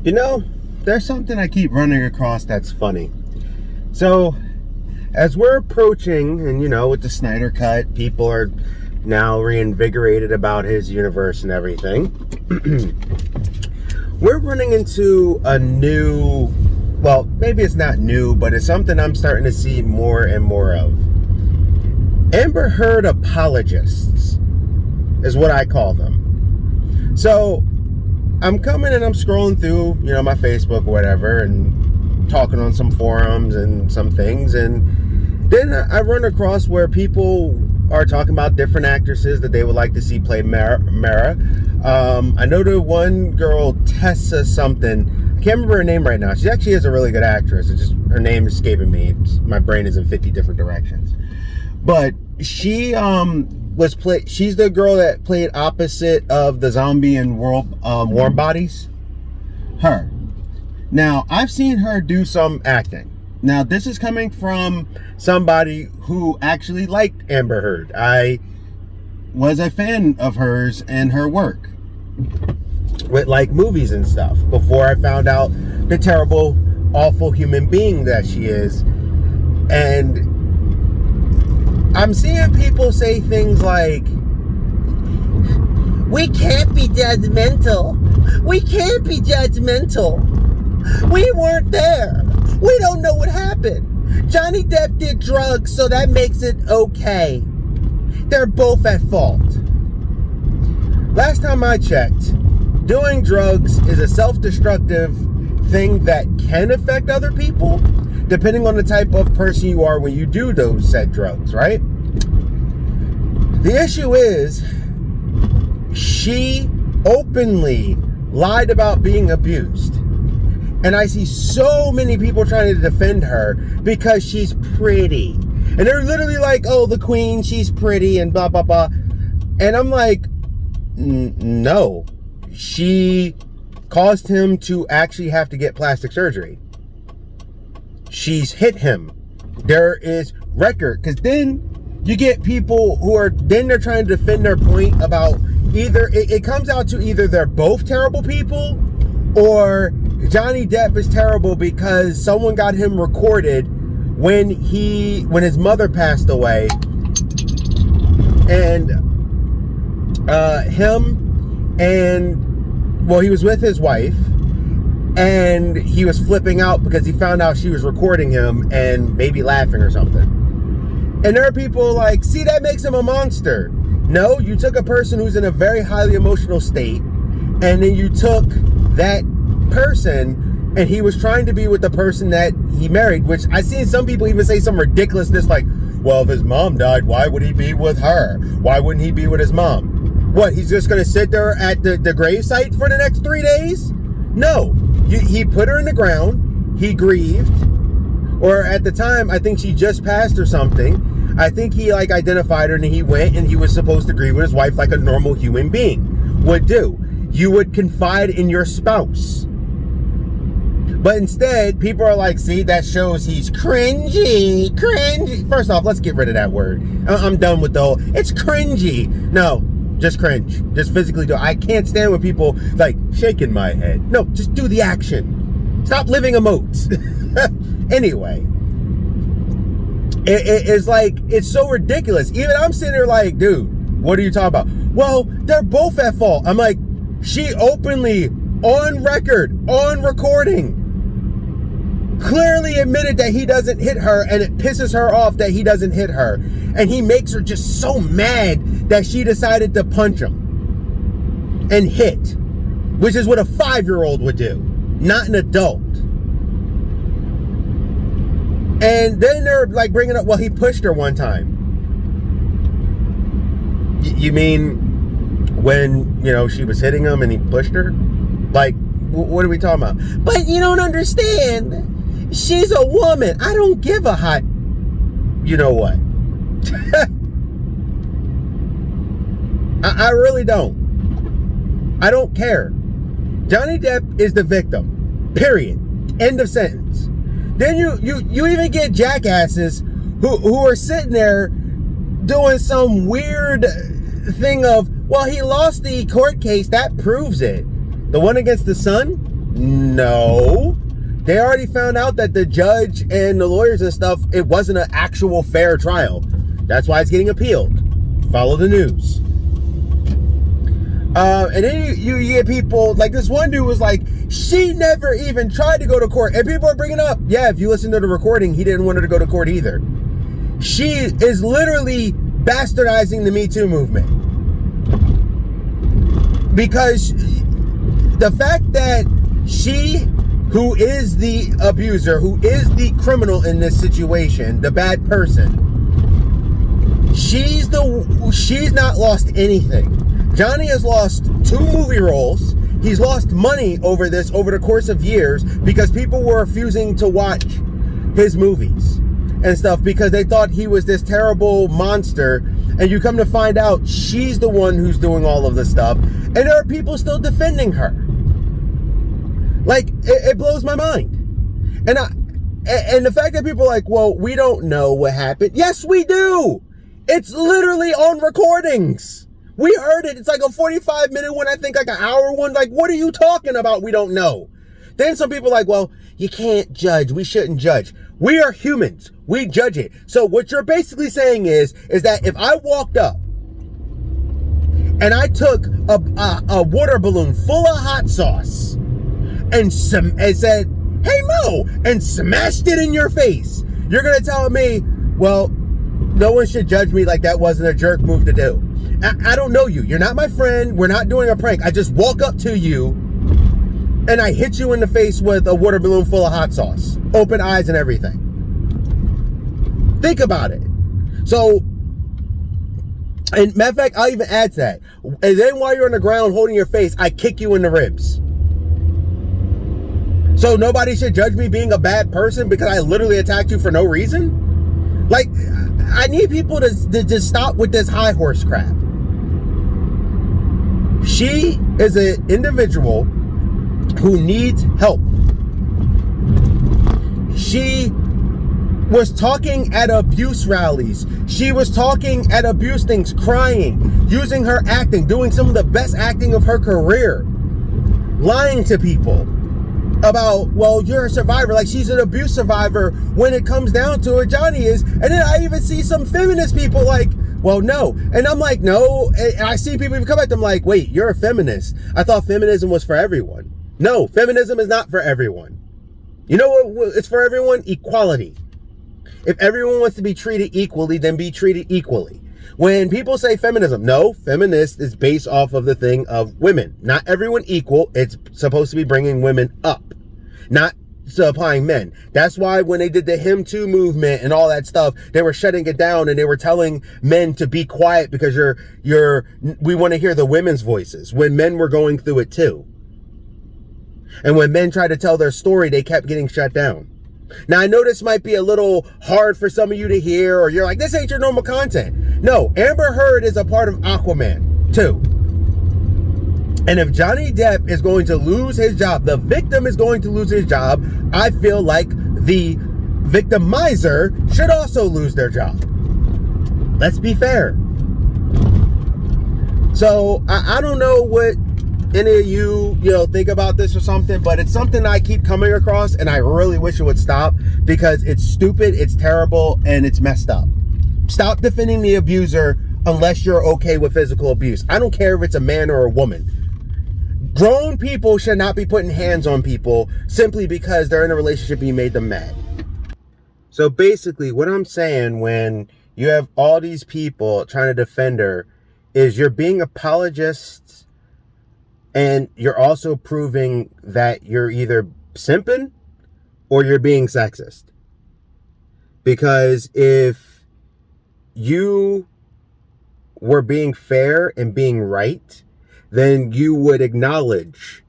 You know, there's something I keep running across that's funny. So, as we're approaching, and with the Snyder Cut, people are now reinvigorated about his universe and everything. We're running into a new, well, maybe it's not new, but it's something I'm starting to see more and more of. Amber Heard apologists is what I call them. So, I'm coming and I'm scrolling through, my Facebook or whatever, and talking on some forums and some things, and then I run across where people are talking about different actresses that they would like to see play Mara. I know the one girl, Tessa something. I can't remember her name right now. She actually is a really good actress. It's just her name is escaping me. My brain is in 50 different directions. But she she's the girl that played opposite of the zombie in Warm Bodies. Her. Now, I've seen her do some acting. Now, this is coming from somebody who actually liked Amber Heard. I was a fan of hers and her work with movies and stuff before I found out the terrible, awful human being that she is. And I'm seeing people say things like, we can't be judgmental. We can't be judgmental. We weren't there. We don't know what happened. Johnny Depp did drugs, so that makes it okay. They're both at fault. Last time I checked, doing drugs is a self-destructive thing that can affect other people, depending on the type of person you are when you do those said drugs, right? The issue is, she openly lied about being abused. And I see so many people trying to defend her because she's pretty. And they're literally like, oh, the queen, she's pretty and blah, blah, blah. And I'm like, no. She caused him to actually have to get plastic surgery. She's hit him. There is record. Because then you get people who are, then they're trying to defend their point about either, it comes out to either they're both terrible people or Johnny Depp is terrible because someone got him recorded when his mother passed away, and he was with his wife, and he was flipping out because he found out she was recording him and maybe laughing or something. And there are people like, see, that makes him a monster. No, you took a person who's in a very highly emotional state, and then you took that person, and he was trying to be with the person that he married, which I seen some people even say some ridiculousness like, well, if his mom died, why would he be with her? Why wouldn't he be with his mom? What, he's just going to sit there at the gravesite for the next 3 days? No. He put her in the ground. He grieved. Or at the time, I think she just passed or something. I think he identified her, and he went and he was supposed to grieve with his wife like a normal human being would do. You would confide in your spouse. But instead, people are like, see, that shows he's cringy. First off, let's get rid of that word. I'm done with the whole, it's cringy. No, just cringe. Just physically do it. I can't stand when people shaking my head. No, just do the action. Stop living emotes. Anyway, it's so ridiculous. Even I'm sitting there like, dude, what are you talking about? Well, they're both at fault. I'm like, she openly, on record, on recording, clearly admitted that he doesn't hit her, and it pisses her off that he doesn't hit her. And he makes her just so mad that she decided to punch him and hit, which is what a 5-year-old would do, not an adult. And then they're bringing up, well, he pushed her one time. You mean when, she was hitting him and he pushed her? What are we talking about? But you don't understand. She's a woman. I don't give a hot, you know what? I really don't. I don't care. Johnny Depp is the victim. Period. End of sentence. Then you even get jackasses who are sitting there doing some weird thing of, well, he lost the court case. That proves it. The one against the son? No. They already found out that the judge and the lawyers and stuff, it wasn't an actual fair trial. That's why it's getting appealed. Follow the news. And then you get people, like this one dude was like, she never even tried to go to court. And people are bringing up, yeah, if you listen to the recording, he didn't want her to go to court either. She is literally bastardizing the Me Too movement. Because the fact that she, who is the abuser, who is the criminal in this situation, the bad person, she's not lost anything. Johnny has lost 2 movie roles. He's lost money over this over the course of years because people were refusing to watch his movies and stuff because they thought he was this terrible monster. And you come to find out she's the one who's doing all of this stuff. And there are people still defending her. Like, it blows my mind. And the fact that people are like, well, we don't know what happened. Yes, we do. It's literally on recordings. We heard it. It's like a 45-minute one, I think like an hour one. Like, what are you talking about? We don't know. Then some people are like, well, you can't judge. We shouldn't judge. We are humans. We judge it. So what you're basically saying is that if I walked up and I took a water balloon full of hot sauce and said, hey, Mo, and smashed it in your face, you're going to tell me, well, no one should judge me like that wasn't a jerk move to do. I don't know you. You're not my friend. We're not doing a prank. I just walk up to you and I hit you in the face with a water balloon full of hot sauce. Open eyes and everything. Think about it. So, and matter of fact, I'll even add to that. And then while you're on the ground holding your face, I kick you in the ribs. So nobody should judge me being a bad person because I literally attacked you for no reason? Like, I need people to just stop with this high horse crap. She is an individual who needs help. She was talking at abuse rallies. She was talking at abuse things, crying, using her acting, doing some of the best acting of her career, lying to people about, well, you're a survivor. Like, she's an abuse survivor when it comes down to it. Johnny is. And then I even see some feminist people like, well, no. And I'm like, no. And I see people even come at them like, wait, you're a feminist. I thought feminism was for everyone. No, feminism is not for everyone. You know what it's for everyone? Equality. If everyone wants to be treated equally, then be treated equally. When people say feminism, no, feminist is based off of the thing of women. Not everyone equal. It's supposed to be bringing women up, not supplying men. That's why when they did the Him Too movement and all that stuff, they were shutting it down and they were telling men to be quiet because we want to hear the women's voices when men were going through it too. And when men tried to tell their story, they kept getting shut down. Now, I know this might be a little hard for some of you to hear, or you're like, this ain't your normal content. No, Amber Heard is a part of Aquaman too. And if Johnny Depp is going to lose his job, the victim is going to lose his job, I feel like the victimizer should also lose their job. Let's be fair. So, I don't know what any of you think about this or something, but it's something I keep coming across, and I really wish it would stop because it's stupid, it's terrible, and it's messed up. Stop defending the abuser unless you're okay with physical abuse. I don't care if it's a man or a woman. Grown people should not be putting hands on people simply because they're in a relationship and you made them mad. So basically, what I'm saying when you have all these people trying to defend her is you're being apologists, and you're also proving that you're either simping or you're being sexist. Because if you were being fair and being right, then you would acknowledge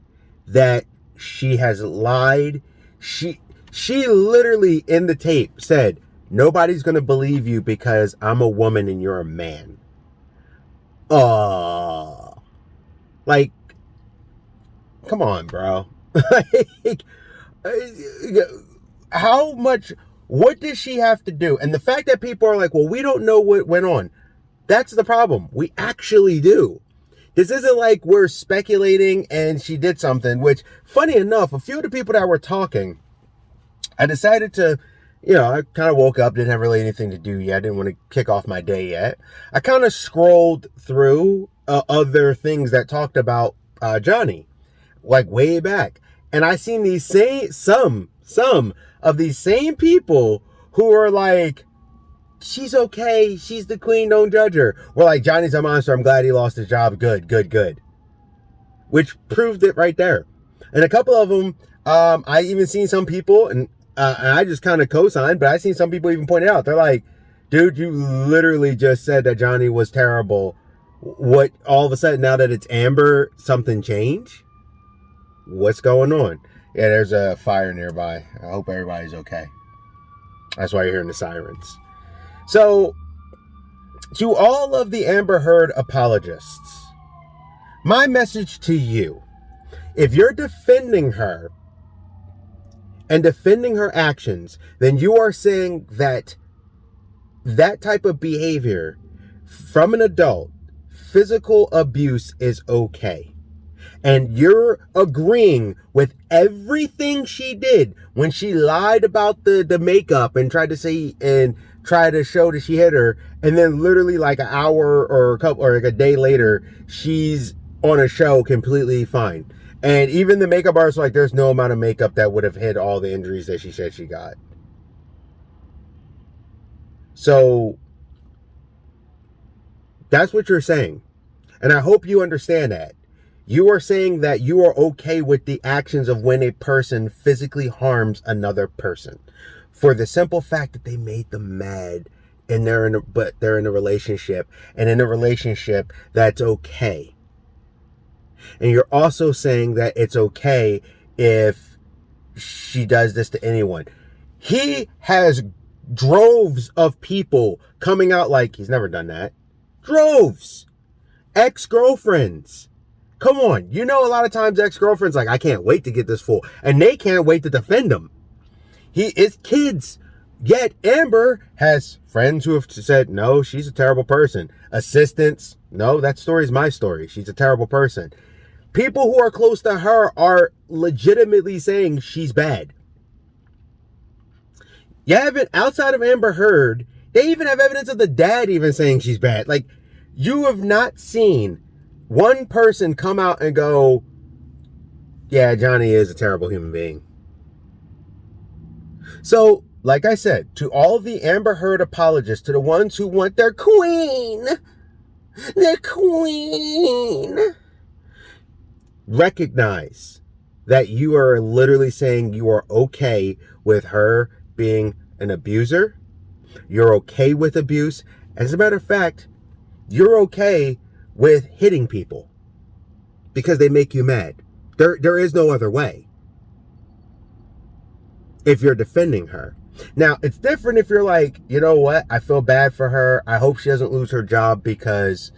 that she has lied. She literally in the tape said, nobody's going to believe you because I'm a woman and you're a man. Like, come on, bro. Like, how much, what does she have to do? And the fact that people are like, well, we don't know what went on. That's the problem. We actually do. This isn't like we're speculating and she did something, which, funny enough, a few of the people that were talking, I decided to, I kind of woke up, didn't have really anything to do yet, didn't want to kick off my day yet. I kind of scrolled through other things that talked about Johnny, like way back. And I seen these some of these same people who are like, she's okay, she's the queen, don't judge her. We're like, Johnny's a monster, I'm glad he lost his job, good. Which proved it right there. And a couple of them, I even seen some people, and I just kind of co-signed, but I seen some people even point it out. They're like, dude, you literally just said that Johnny was terrible. What, all of a sudden, now that it's Amber, something changed? What's going on? Yeah, there's a fire nearby. I hope everybody's okay. That's why you're hearing the sirens. So, to all of the Amber Heard apologists, my message to you, if you're defending her and defending her actions, then you are saying that that type of behavior from an adult, physical abuse, is okay. And you're agreeing with everything she did when she lied about the makeup and tried to say and try to show that she hit her, and then literally like an hour or like a day later, she's on a show completely fine. And even the makeup artist was like, there's no amount of makeup that would have hid all the injuries that she said she got. So that's what you're saying. And I hope you understand that. You are saying that you are okay with the actions of when a person physically harms another person, for the simple fact that they made them mad, and they're in a relationship, and in a relationship that's okay. And you're also saying that it's okay if she does this to anyone. He has droves of people coming out like he's never done that. Droves. Ex-girlfriends. Come on, a lot of times ex-girlfriends like, I can't wait to get this fool, and they can't wait to defend him. He is kids. Yet Amber has friends who have said, no, she's a terrible person. Assistants, no, that story's my story. She's a terrible person. People who are close to her are legitimately saying she's bad. You haven't, outside of Amber Heard, they even have evidence of the dad even saying she's bad. Like, you have not seen one person come out and go, yeah, Johnny is a terrible human being. So, like I said, to all the Amber Heard apologists, to the ones who want their queen, recognize that you are literally saying you are okay with her being an abuser. You're okay with abuse. As a matter of fact, you're okay with hitting people because they make you mad. There is no other way if you're defending her. Now, it's different if you're like, you know what? I feel bad for her. I hope she doesn't lose her job because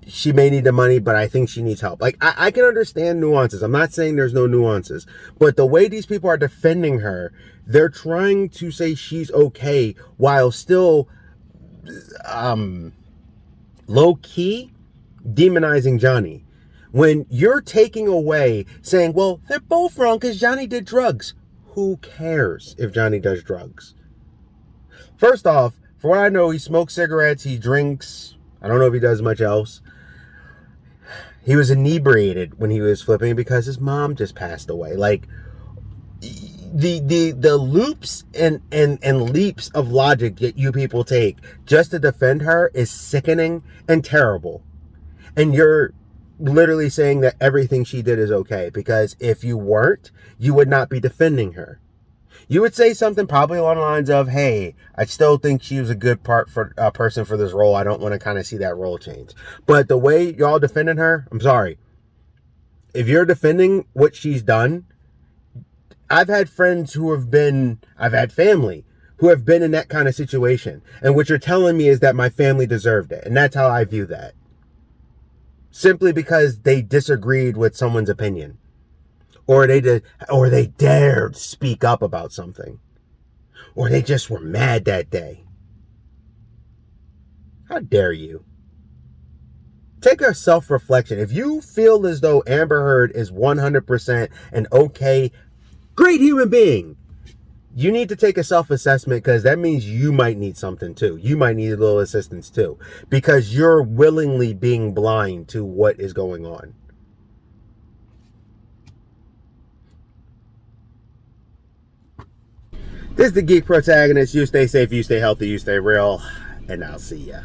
she may need the money, but I think she needs help. Like, I can understand nuances. I'm not saying there's no nuances. But the way these people are defending her, they're trying to say she's okay while still low-key demonizing Johnny. When you're taking away, saying, well, they're both wrong because Johnny did drugs. Who cares if Johnny does drugs? First off, for what I know, he smokes cigarettes, he drinks. I don't know if he does much else. He was inebriated when he was flipping because his mom just passed away. Like, the loops and leaps of logic that you people take just to defend her is sickening and terrible. And you're literally saying that everything she did is okay, because if you weren't, you would not be defending her. You would say something probably along the lines of, hey, I still think she was a good person for this role. I don't want to kind of see that role change. But the way y'all defending her, I'm sorry. If you're defending what she's done, I've had friends I've had family who have been in that kind of situation. And what you're telling me is that my family deserved it. And that's how I view that. Simply because they disagreed with someone's opinion. Or they dared speak up about something. Or they just were mad that day. How dare you? Take a self-reflection. If you feel as though Amber Heard is 100% an okay, great human being, you need to take a self-assessment, because that means you might need something too. You might need a little assistance too, because you're willingly being blind to what is going on. This is the Geek Protagonist. You stay safe, you stay healthy, you stay real, and I'll see ya.